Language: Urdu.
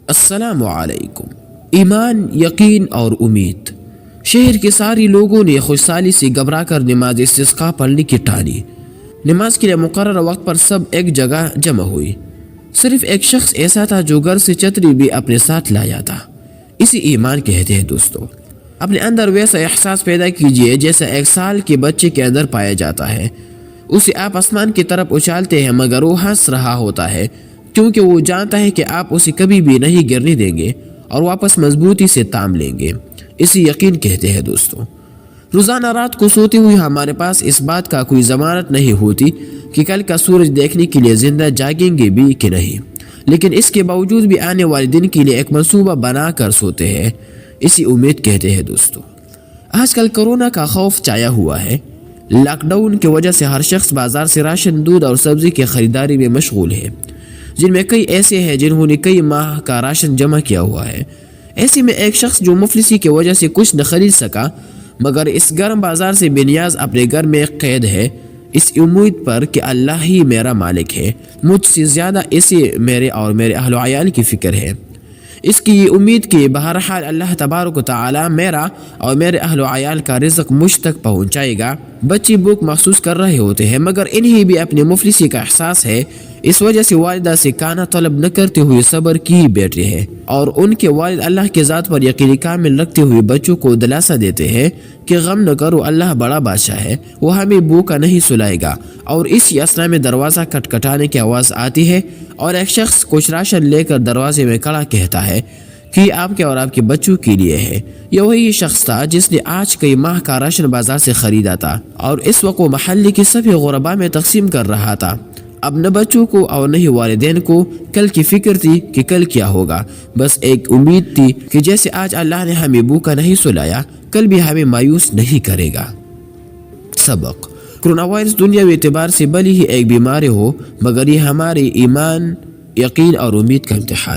السلام علیکم۔ ایمان، یقین اور امید۔ شہر کے سارے لوگوں نے خوشحالی سے گھبرا کر نماز استسقاء پڑھنے کی ٹھانی۔ نماز کے لیے مقررہ وقت پر سب ایک جگہ جمع ہوئی۔ صرف ایک شخص ایسا تھا جو گھر سے چھتری بھی اپنے ساتھ لایا تھا۔ اسی ایمان کہتے ہیں دوستو۔ اپنے اندر ویسا احساس پیدا کیجئے جیسا 1 سال کے بچے کے اندر پایا جاتا ہے۔ اسے آپ آسمان کی طرف اچھالتے ہیں مگر وہ ہنس رہا ہوتا ہے، کیونکہ وہ جانتا ہے کہ آپ اسے کبھی بھی نہیں گرنے دیں گے اور واپس مضبوطی سے تام لیں گے۔ اسی یقین کہتے ہیں دوستو۔ روزانہ رات کو سوتے ہوئے ہمارے پاس اس بات کا کوئی ضمانت نہیں ہوتی کہ کل کا سورج دیکھنے کے لیے زندہ جاگیں گے بھی کہ نہیں، لیکن اس کے باوجود بھی آنے والے دن کے لیے ایک منصوبہ بنا کر سوتے ہیں۔ اسی امید کہتے ہیں دوستو۔ آج کل کورونا کا خوف چھایا ہوا ہے۔ لاک ڈاؤن کی وجہ سے ہر شخص بازار سے راشن، دودھ اور سبزی کی خریداری میں مشغول ہے، جن میں کئی ایسے ہیں جنہوں نے کئی ماہ کا راشن جمع کیا ہوا ہے۔ ایسے میں ایک شخص جو مفلسی کی وجہ سے کچھ نہ خرید سکا مگر اس گرم بازار سے بے نیاز اپنے گھر میں قید ہے، اس امید پر کہ اللہ ہی میرا مالک ہے، مجھ سے زیادہ اسے میرے اور میرے اہل و عیال کی فکر ہے۔ اس کی یہ امید کہ بہرحال اللہ تبارک و تعالی میرا اور میرے اہل و عیال کا رزق مجھ تک پہنچائے گا۔ بچے بھوک محسوس کر رہے ہوتے ہیں مگر انہیں بھی اپنی مفلسی کا احساس ہے، اس وجہ سے والدہ سے کھانا طلب نہ کرتے ہوئے صبر کی بیٹھے ہیں، اور ان کے والد اللہ کے ذات پر یقین کامل رکھتے ہوئے بچوں کو دلاسا دیتے ہیں کہ غم نہ کرو، اللہ بڑا بادشاہ ہے، وہ ہمیں بھوکا نہیں سلائے گا۔ اور اسی اثنا میں دروازہ کھٹکھٹانے کی آواز آتی ہے اور ایک شخص کچھ راشن لے کر دروازے میں کھڑا کہتا ہے کہ یہ آپ کے اور آپ کے بچوں کے لیے ہے۔ یہ وہی شخص تھا جس نے آج کئی ماہ کا راشن بازار سے خریدا تھا اور اس وقت وہ محلے کے سبھی غرباء میں تقسیم کر رہا تھا۔ اب نہ بچوں کو اور نہ ہی والدین کو کل کی فکر تھی کہ کل کیا ہوگا، بس ایک امید تھی کہ جیسے آج اللہ نے ہمیں بھوکا نہیں سلایا، کل بھی ہمیں مایوس نہیں کرے گا۔ سبق: کورونا وائرس دنیاوی اعتبار سے بھلی ہی ایک بیماری ہو مگر یہ ہمارے ایمان، یقین اور امید کا امتحان ہے۔